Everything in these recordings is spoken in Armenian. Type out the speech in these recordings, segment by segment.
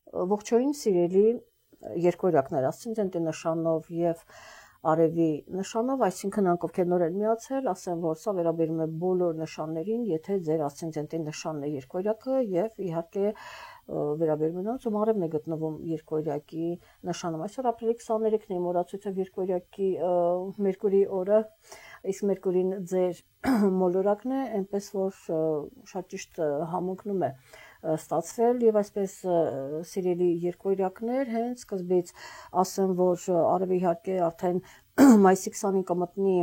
Ողջույն սիրելի երկորյակներ, ասցենտի նշանով եւ արևի նշանով, այսինքն անգամ ովքեր նոր են միացել, ասեմ, որ սա վերաբերում է բոլոր նշաններին, եթե ձեր ասցենտի նշանն է երկորյակը եւ իհարկե վերաբերում է նրանց, ում արևն է գտնվում երկորյակի նշանում։ Այսօր ապրիլի 23-ն է մոռացույցով երկորյակի Մերկուրի օրը, իսկ Մերկուրին ձեր մոլորակն է, այնպես որ շատ ճիշտ համընկնում է ստացվել եւ այսպես սիրելի երկորյակներ հենց սկզբից ասեմ որ արևը իհարկե արդեն մայիսի 20-ին կմտնի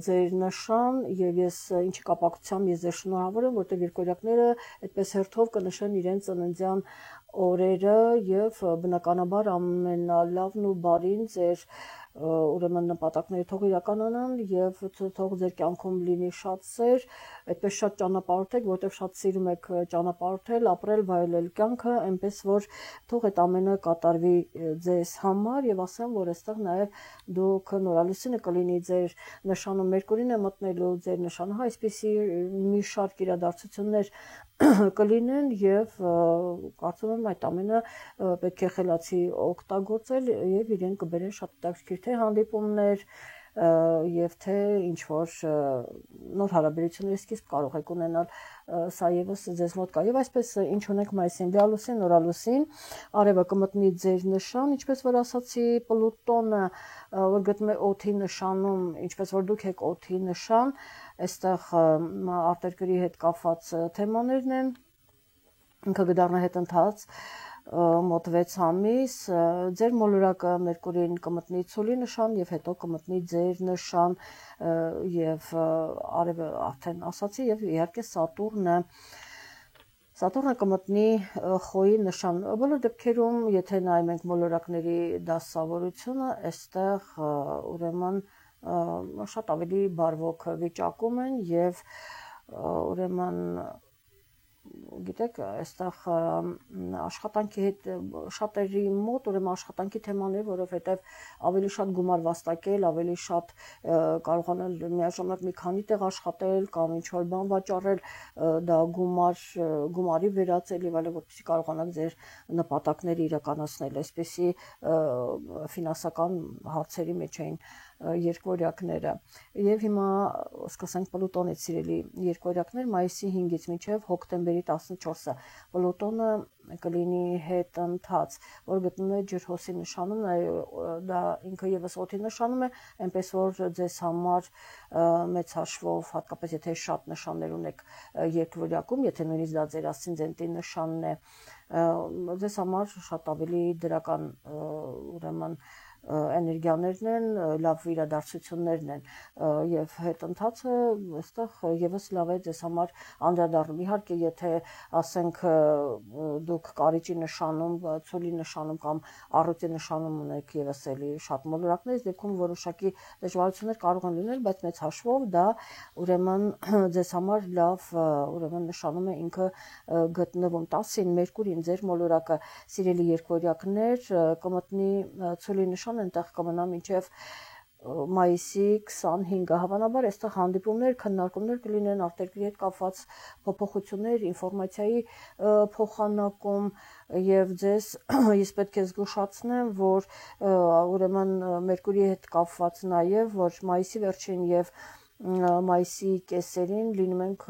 ձեր նշան եւ ես ինչի կապակցությամբ ես ձեզ շնորհավոր եմ որտեղ երկորյակները այդպես հերթով կնշեն իրենց ծննդյան օրերը եւ բնականաբար ամենալավն ու բարին ձեր ուրեմն նպատակները թող իրականանան եւ թող ձեր կյանքում լինի շատ սեր, այդպես շատ ճանապարհորդեք, որտեղ շատ սիրում եք ճանապարհորդել, ապրել, վայելել կյանքը, այնպես որ թող այդ ամենը կատարվի ձեզ համար եւ ասեմ, որ այստեղ նաեւ դուք նորալուսինը կլինի ձեր նշանում Մերկուրին է մտնելու ձեր նշանը, այսպեսի մի շարք իրադարձություններ կլինեն եւ կարծում եմ այդ ամենը պետք է խելացի օգտագործել եւ իրեն կբերեն շատ հետաքրքիր թե հանդիպումներ եւ թե ինչ որ նոր հարաբերությունների սկիզբ կարող եք ունենալ սա եւս ձեզ մոտ կա եւ այսպես ինչ ունենք մայիսին լիալուսին նորալուսին արևը կմտնի ձեր նշան ինչպես որ ասացի Պլուտոնը որ գտնվում է օդի նշանում ինչպես որ դուք եք օդի նշան այստեղ արտերկրի հետ կապված թեմաներն են ինքը կդառնա հետընթաց մոտ 6 ամիս ձեր մոլորակը Մերկուրին կմտնի ցոլի նշան եւ հետո կմտնի ձեր նշան եւ արևը արդեն ասացի եւ իհարկե Սատուրնը կմտնի խոյի նշան բոլոր դեպքերում եթե նայում ենք մոլորակների դասավորությունը այստեղ ուրեմն շատ ավելի բարվոք վիճակում են եւ ուրեմն գիտեք այստեղ աշխատանքի հետ շատերի մոտ ուրեմն աշխատանքի թեմաներ որովհետեւ ավելի շատ գումար վաստակել ավելի շատ կարողանալ միաժամանակ մի քանի տեղ աշխատել կամ ինչ որ բան վաճառել դա գումարի վերածել եւ այլն որպեսզի կարողանաք ձեր նպատակները իրականացնել այսպեսի ֆինանսական հարցերի մեջ էին երկորյակները եւ հիմա սկսենք Պլուտոնից սիրելի երկորյակներ մայիսի 5-ից մինչեւ հոկտեմբերի 14-ը Պլուտոնը կլինի հետընթաց որ գտնվում է ջրհոսի նշանում դա ինքը եւս օդի նշանում է այնպես որ ձեզ համար մեծ հաշվով հատկապես եթե շատ նշաններ ունեք երկորյակում եթե նույնիսկ դա ձեր ասցենդենտի նշանն է ձեզ համար շատ ավելի դրական ուրեմն էներգիաներն են, լավ իրադարձություններն են եւ հետընթացը այստեղ եւս լավ է ձեզ համար անդրադառնում իհարկե եթե ասենք դուք կարիճի նշանում, ցոլի նշանում կամ առուտի նշանում ունեք եւս էլի շատ մոլորակներ, դեպքում որոշակի դժվարություններ կարող են լինել, բայց մեծ հաշվով դա ուրեմն ձեզ համար լավ ուրեմն նշանում է ինքը գտնվում 10-ին Մերկուրին ձեր մոլորակը սիրելի երկորյակներ կմտնի ցոլի նշան այնտեղ կմնա մինչև մայիսի 25-ը հավանաբար այստեղ հանդիպումներ, քննարկումներ կլինեն արտերկրի հետ կապված փոփոխություններ, ինֆորմացիայի փոխանակում եւ ձեզ ես պետք է զգուշացնեմ, որ ուրեմն Մերկուրիի հետ կապված նաեւ որ մայիսի վերջին եւ մայիսի կեսերին լինում ենք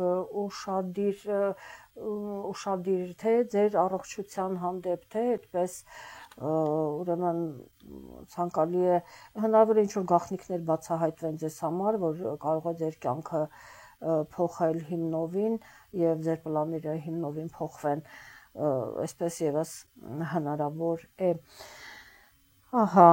ուշադիր թե ձեր առողջության հանդեպ թե այդպես ուրեմն ցանկալի է հնարավոր է ինչ-որ գաղտնիքներ բացահայտվեն ձեզ համար, որ կարող է ձեր կյանքը փոխել հիմնովին եւ ձեր պլանները հիմնովին փոխվեն, այսպես եւս հնարավոր է։ Ահա,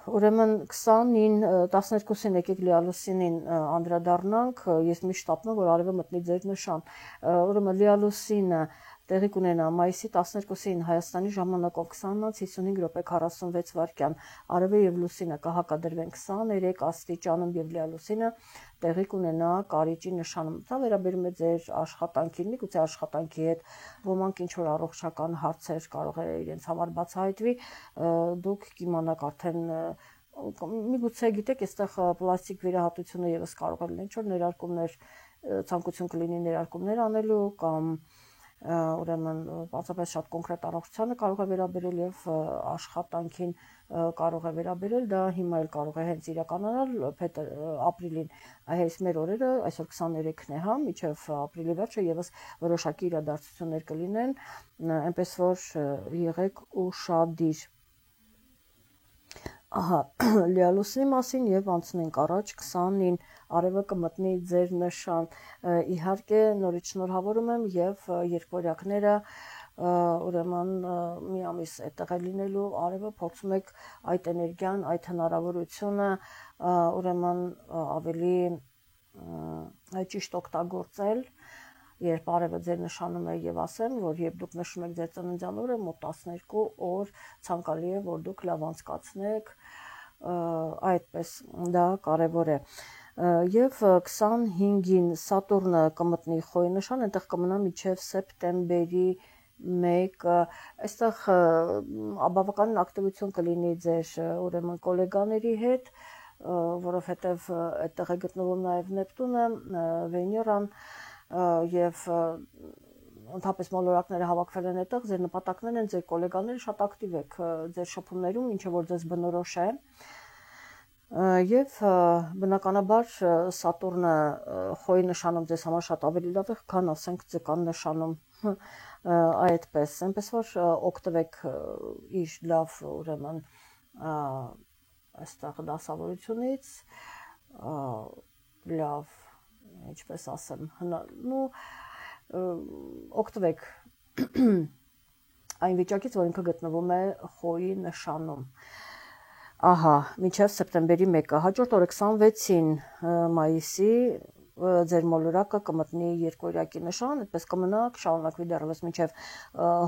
ուրեմն 20-ին 12-ին եկեք լիալուսինին անդրադառնանք, ես միշտ ապնում որ արևը մտնի ձեր նշան, ուրեմն լիալուսինը տեղի կունենա մայիսի 12-ին Հայաստանի ժամանակով 20:55:46 արևը եւ լուսինը կհակադրվեն 23 աստիճանում եւ լիալուսինը տեղի կունենա կարիճի նշանում դա վերաբերում է ձեր աշխատանքին միգուցե աշխատանքի հետ ոմանք ինչ որ առողջական հարցեր կարող է իրենց համար բացահայտվի դուք կիմանաք արդեն միգուցե գիտեք այստեղ պլաստիկ վերահատությունը եւս կարող է լինել ինչ որ ներարկումներ ցանկություն կլինի ներարկումներ անելու կամ ուրեմն բացապես շատ կոնկրետ առողջությանը կարող է վերաբերել եւ աշխատանքին կարող է վերաբերել, դա հիմա էլ կարող է հենց իրականանալ ապրիլին, այս մեր օրերը այսօր 23-ն է, հա, մինչեւ ապրիլի վերջը եւս որոշակի իրադարձություններ կլինեն, այնպես որ եղեք ուշադիր։ Ահա, լիալուսնի մասին եւ անցնենք առաջ 20-ին արևը կմտնի ձեր նշան, իհարկե նորից շնորհավորում եմ եւ երկվորյակները ուրեմն մի ամիս այդտեղ է լինելու արևը փորձում եք այդ էներգիան, այդ հնարավորությունը ուրեմն ավելի ճիշտ օգտագործել, երբ արևը ձեր նշանում է եւ ասեմ, որ երբ դուք նշում եք ձեր ծննդյան օրը, մոտ 12 օր ցանկալի է, որ դուք լավ անցկացնեք, այդպես դա կարեւոր է։ Եվ 25-ին Սատուրնը կմտնի խոյի նշան, այնտեղ կմնա մինչև սեպտեմբերի 1, այստեղ բավականին ակտիվություն կլինի ձեր ուրեմն գոլեգաների հետ, որովհետև այդտեղ է գտնվում նաև Նեպտունը, Վեներան եւ ընդհանրապես մոլորակները հավաքվել են այդտեղ, ձեր նպատակներն են, ձեր գոլեգաները շատ ակտիվ եք ձեր շփումներում, ինչը որ ձեզ բնորոշ է։ Եվ բնականաբար Սատուրնը խոյի նշանում ձեզ համար շատ ավելի լավ է, քան ասենք ձկան նշանում, այդպես, այնպես որ օգտվեք իր լավ ուրեմն այստեղ դասավորությունից, լավ, ինչպես ասեմ, օգտվեք այն վիճակից, որ ինքը գտնվում է խոյի նշանում։ Ահա, մինչև սեպտեմբերի 1-ը, հաջորդ օրը 26-ին մայիսի ձեր մոլորակը կմտնի երկօրյակի նշան, այդպես կմնա, կշարունակվի դեռևս մինչև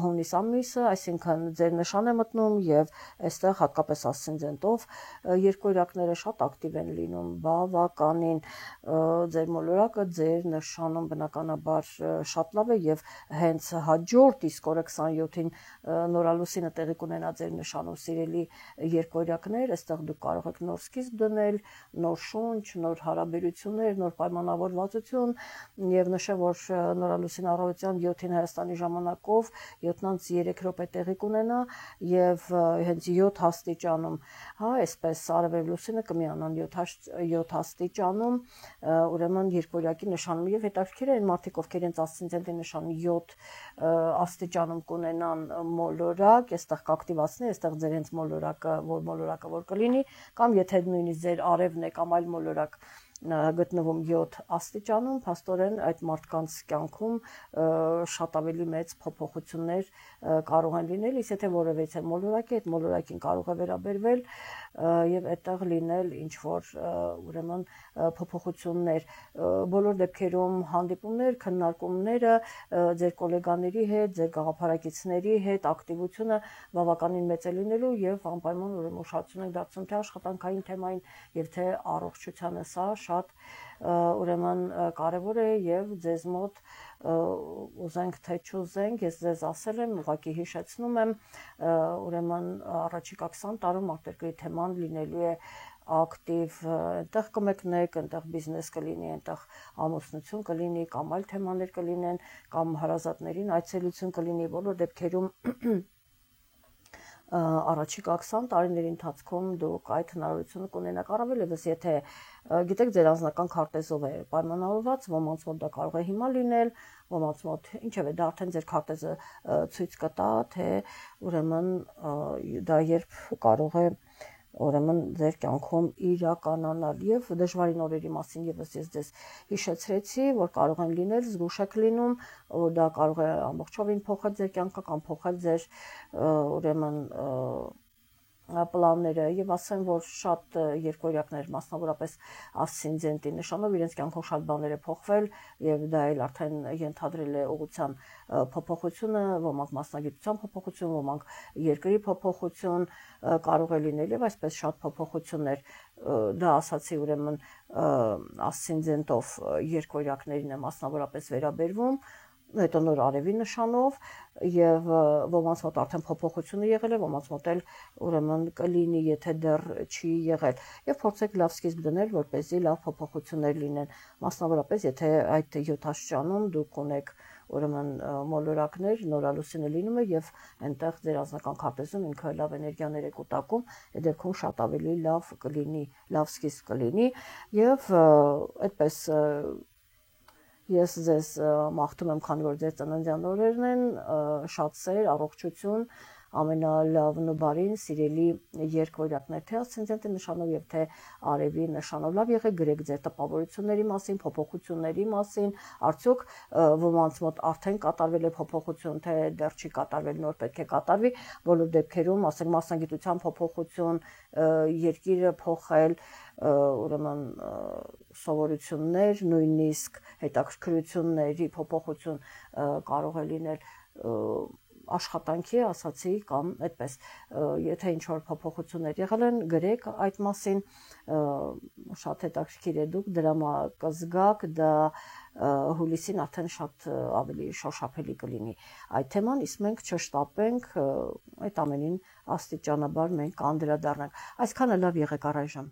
հունիս ամիսը, այսինքն ձեր նշան է մտնում եւ այստեղ հատկապես ասցենդենտով երկօրյակները շատ ակտիվ են լինում, բավականին ձեր մոլորակը ձեր նշանում բնականաբար շատ լավ է եւ հենց հաջորդ իսկ օրը 27-ին նորալուսինը տեղի կունենա ձեր նշանում, սիրելի երկօրյակներ, այստեղ դուք կարող եք նոր սկիզբ դնել, նոր շունչ, նոր հարաբերություններ, նոր պայմանավորվածություն եւ նշեմ, որ նորալուսին առավոտյան 7-ին Հայաստանի ժամանակով 7-3 րոպե տեղի կունենա եւ հենց 7 աստիճանում, հա, այսպես արևև լուսինը կմիանան 7 աստիճանում, ուրեմն երկօրյակի նշանում եւ հետաքրքիր է այն մարդիկ, ովքեր հենց ասցենդենտի նշան 7 աստիճանում կունենան մոլորակ, այստեղ կակտիվացնի, այստեղ ձեր հենց մոլորակը որ կլինի, կամ եթե նույնիսկ ձեր արևն է կամ այլ մոլորակ գտնվում 7 աստիճանում, փաստորեն այդ մարդկանց կյանքում շատ ավելի մեծ փոփոխություններ կարող են լինել, իսկ եթե որևէ մոլորակ է, այդ մոլորակին կարող է վերաբերվել եւ այդտեղ լինել ինչ որ ուրեմն փոփոխություններ, բոլոր դեպքերում հանդիպումներ, քննարկումները ձեր գոլեգաների հետ, ձեր գաղափարակիցների հետ ակտիվությունը բավականին մեծ է լինելու եւ անպայման ուրեմն ուշադրություն եք դարձնում թե աշխատանքային թեմային եւ թե առողջությանը, սա շատ ուրեմն կարևոր է եւ ձեզ մոտ ուզենք թե չուզենք, ես ձեզ ասել եմ, ուղղակի հիշեցնում եմ, ուրեմն առաջիկա 20 տարում արտերկրի թեման լինելու է ակտիվ, այնտեղ կմեկնեք, այնտեղ բիզնես կլինի, այնտեղ ամուսնություն կլինի, կամ այլ թեմաներ կլինեն, կամ հարազատներին այցելություն կլինի, բոլոր դեպքերում առաջիկա 20 տարիների ընթացքում դուք այդ հնարավորությունը կունենաք, առավել եւս եթե գիտեք ձեր անձնական քարտեզով է պայմանավորված, ոմանց մոտ դա կարող է հիմա լինել, ոմանց մոտ ինչեւ է դա արդեն ձեր քարտեզը ցույց կտա, թե ուրեմն դա երբ կարող է ուրեմն ձեր կյանքում իրականանալ եւ դժվարին օրերի մասին եւս ես ձեզ հիշեցրեցի, որ կարող են լինել, զգուշ եք լինում, որ դա կարող է ամբողջովին փոխել ձեր կյանքը կամ փոխել ձեր ուրեմն պլանները եւ ասեմ, որ շատ երկօրյակներ, մասնավորապես ասցենդենտի նշանով իրենց կյանքում շատ բաներ է փոխվել եւ դա էլ արդեն ենթադրել է ուղղության փոփոխությունը, ոմանք մասնագիտության փոփոխություն, ոմանք երկրի փոփոխություն կարող է լինել եւ այսպես շատ փոփոխություններ, դա ասացի ուրեմն ասցենդենտով երկօրյակներին է մասնավորապես վերաբերվում, հետո նոր արևի նշանով եւ ոմանց մոտ արդեն փոփոխությունը եղել է, ոմանց մոտ էլ ուրեմն կլինի, եթե դեռ չի եղել եւ փորձեք լավ սկիզբ դնել, որպեսզի լավ փոփոխություններ լինեն, մասնավորապես եթե այդ 7 աստիճանում դուք ունեք ուրեմն մոլորակներ, նորալուսինը լինում է եւ այնտեղ ձեր անձնական քարտեզում ինքը լավ էներգիաներ է կուտակում, այդ դեպքում շատ ավելի լավ կլինի, լավ սկիզբ կլինի եւ այդպես ես ձեզ մաղթում եմ, քանի որ ձեր ծննդյան օրերն են, շատ սեր, առողջություն, ամենալավն ու բարին, սիրելի երկվորյակներ, թե ասցենդենտի նշանով եւ թե արևի նշանով, լավ եղեք գրեք ձեր տպավորությունների մասին, փոփոխությունների մասին, արդյոք ոմանց մոտ արդեն կատարվել է փոփոխություն, թե դեռ չի կատարվել, նոր պետք է կատարվի, բոլոր դեպքերում, ասենք մասնագիտության փոփոխություն, երկիրը փոխել, ուրեմն սովորություններ, նույնիսկ հետաքրքրությունների փոփոխություն կարող է լինել աշխատանքի, ասացի, կամ այդպես, եթե ինչ-որ փոփոխություններ եղել են, գրեք այդ մասին, շատ հետաքրքիր է դուք դրամա կզգաք, դա հուլիսին արդեն շատ ավելի շոշափելի կլինի այդ թեման, իսկ մենք չշտապենք, այդ ամենին աստիճանաբար մենք անդրադառնանք, այսքանը լավ եղեք առայժմ։